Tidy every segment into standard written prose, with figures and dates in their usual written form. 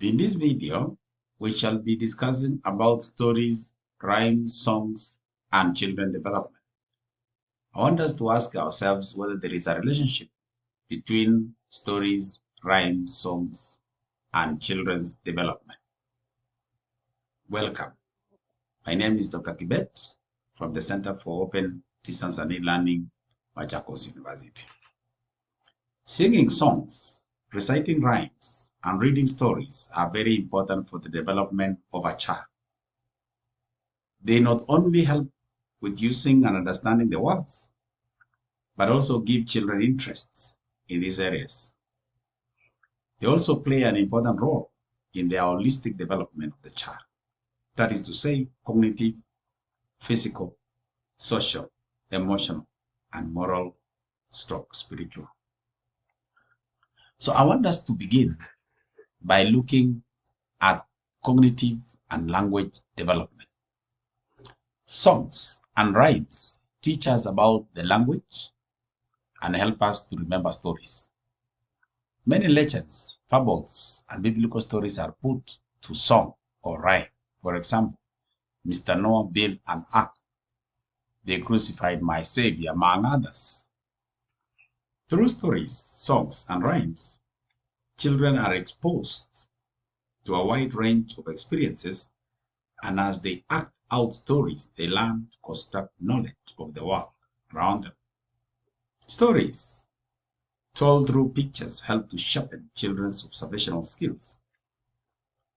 In this video, we shall be discussing about stories, rhymes, songs, and children development. I want us to ask ourselves whether there is a relationship between stories, rhymes, songs, and children's development. Welcome. My name is Dr. Kibet from the Center for Open Distance and E-Learning, Machakos University. Singing songs, reciting rhymes, and reading stories are very important for the development of a child. They not only help with using and understanding the words, but also give children interests in these areas. They also play an important role in the holistic development of the child. That is to say, cognitive, physical, social, emotional, and moral stroke spiritual. So I want us to begin by looking at cognitive and language development. Songs and rhymes teach us about the language and help us to remember stories. Many legends, fables, and biblical stories are put to song or rhyme. For example, Mr. Noah built an ark. They crucified my Savior, among others. Through stories, songs, and rhymes, children are exposed to a wide range of experiences, and as they act out stories, they learn to construct knowledge of the world around them. Stories told through pictures help to sharpen children's observational skills.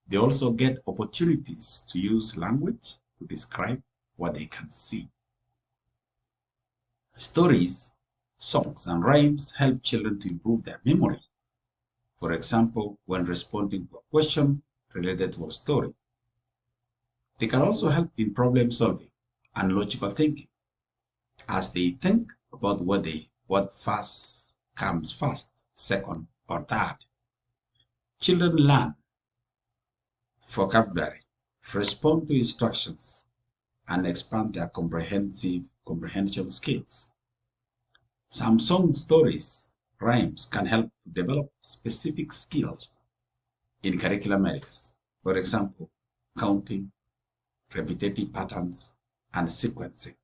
They also get opportunities to use language to describe what they can see. Stories, songs, and rhymes help children to improve their memory. For example, when responding to a question related to a story. They can also help in problem solving and logical thinking, as they think about what first comes first, second, or third. Children learn vocabulary, respond to instructions, and expand their comprehension skills. Some song stories, rhymes can help to develop specific skills in curriculum areas. For example, counting, repetitive patterns, and sequencing.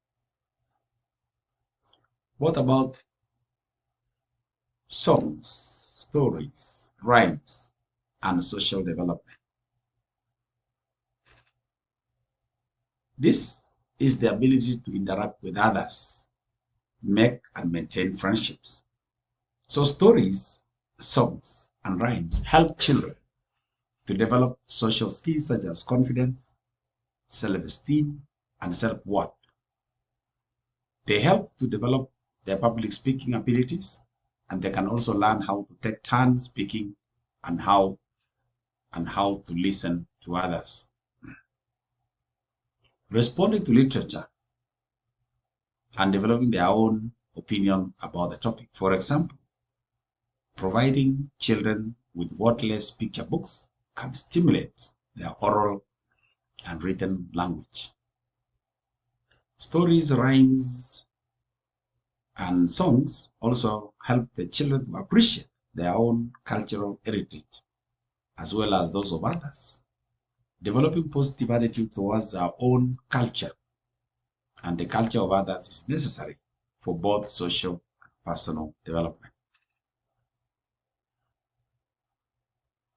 What about songs, stories, rhymes, and social development? This is the ability to interact with others, make and maintain friendships. So stories, songs, and rhymes help children to develop social skills such as confidence, self-esteem, and self-worth. They help to develop their public speaking abilities, and they can also learn how to take turns speaking and how to listen to others. Responding to literature and developing their own opinion about the topic. For example, providing children with wordless picture books can stimulate their oral and written language. Stories, rhymes, and songs also help the children to appreciate their own cultural heritage as well as those of others. Developing positive attitude towards our own culture and the culture of others is necessary for both social and personal development.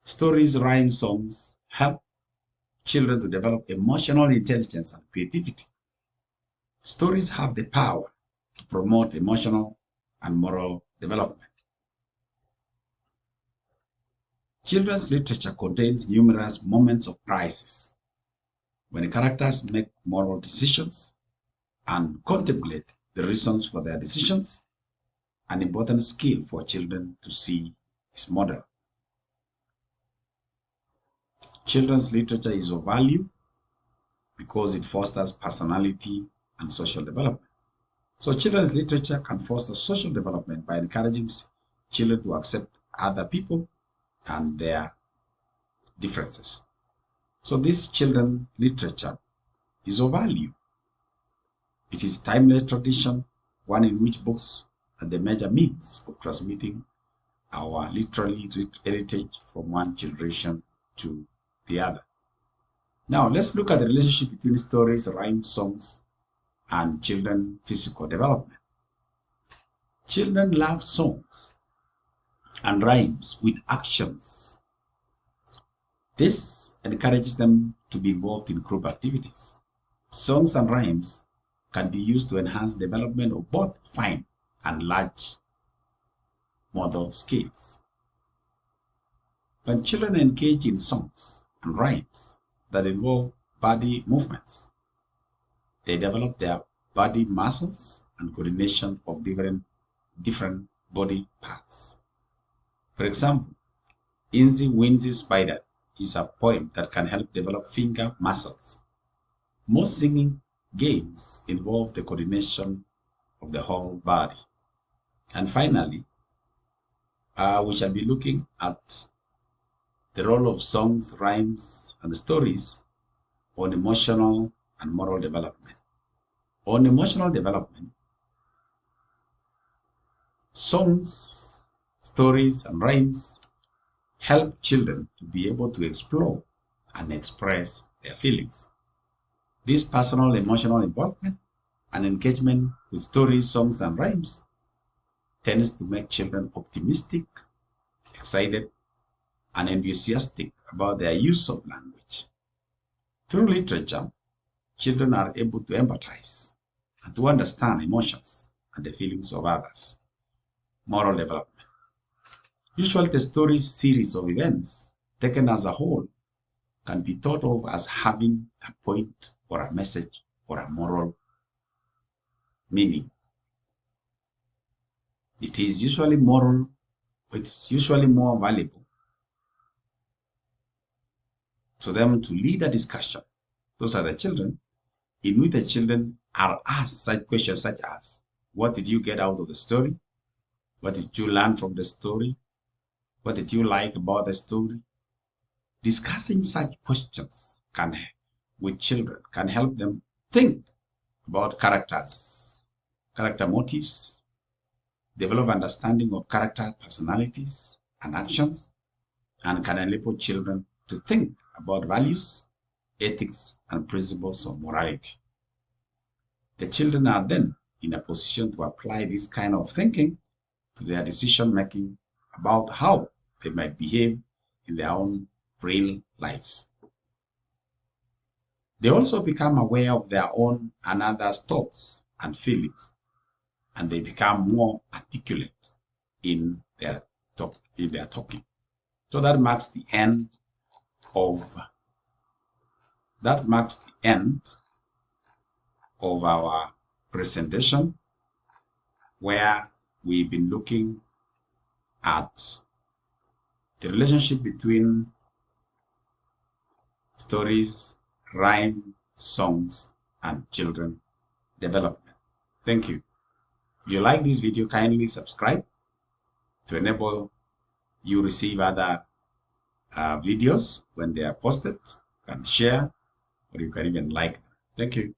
Stories, rhymes, songs help children to develop emotional intelligence and creativity. Stories have the power to promote emotional and moral development. Children's literature contains numerous moments of crisis, when characters make moral decisions and contemplate the reasons for their decisions. An important skill for children to see is model. Children's literature is of value because it fosters personality and social development. So children's literature can foster social development by encouraging children to accept other people and their differences. So this children's literature is of value. It is timeless tradition, one in which books are the major means of transmitting our literary heritage from one generation to the other. Now, let's look at the relationship between stories, rhymes, songs, and children's physical development. Children love songs and rhymes with actions. This encourages them to be involved in group activities. Songs and rhymes can be used to enhance development of both fine and large motor skills. When children engage in songs and rhymes that involve body movements, they develop their body muscles and coordination of different body parts. For example, Inzi Winzy Spider is a poem that can help develop finger muscles. Most singing games involve the coordination of the whole body. And finally, we shall be looking at the role of songs, rhymes, and stories on emotional and moral development. On emotional development, songs, stories, and rhymes help children to be able to explore and express their feelings. This personal emotional involvement and engagement with stories, songs, and rhymes tends to make children optimistic, excited, and enthusiastic about their use of language. Through literature, children are able to empathize and to understand emotions and the feelings of others. Moral development. Usually the story series of events, taken as a whole, can be thought of as having a point or a message or a moral meaning. It is usually moral, it's usually more valuable to them to lead a discussion. Those are the children, in which the children are asked such questions such as, what did you get out of the story? What did you learn from the story? What did you like about the story? Discussing such questions with children can help them think about characters, character motives, develop understanding of character personalities and actions, and can enable children to think about values, ethics, and principles of morality. The children are then in a position to apply this kind of thinking to their decision making about how they might behave in their own real lives. They also become aware of their own and others' thoughts and feelings, and they become more articulate in their talking. So that marks the end of our presentation, where we've been looking at the relationship between stories, rhyme, songs, and children development. Thank you. If you like this video, kindly subscribe to enable you receive other videos when they are posted. You can share, or you can even like them. Thank you.